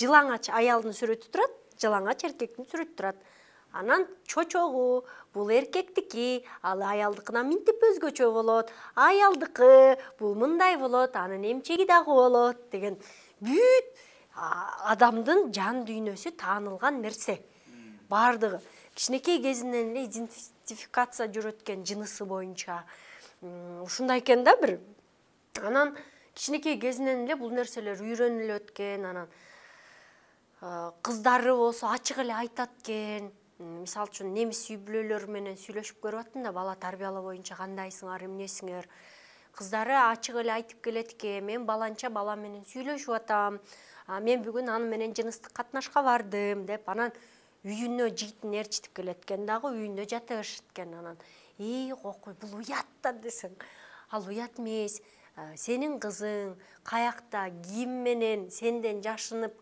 жылаңач аялдын сүрөтү турат, жылаңач эркектин сүрөтү турат. Анан чочогу бул эркектики, ал аялдыкынан минтип өзгөчө болот. Аялдыкы бул мындай болот, анын эмчеги дагы болот деген бүт адамдын жан дүйнөсү таанылган нерсе. Бардыгы кичинекей кезинен эле идентификация жүрөткөн жынысы боюнча. Ушундай экен да бир. Анан кичинекей кезинен эле бул нерселер үйрөнүлүп өткөн, анан кыздары болсо ачык эле айтат экен. Мисалы үчүн немис үй бүлөлөр менен сүйлөшүп көрүп аттым да, бала тарбиялоо боюнча кандайсыңар, эмнесиңер. Кыздары ачык эле айтып келет экен, мен баланча бала менен сүйлөшүп атам, мен бүгүн аны менен жыныстык катнашка бардым деп, анан үйүнө жигитин ээрчитип келет экен дагы, үйүндө жатышат экен. Анан кокой, бул уят да десең, ал уят эмес. Сенин кызың каякта, ким менен сенден жашынып,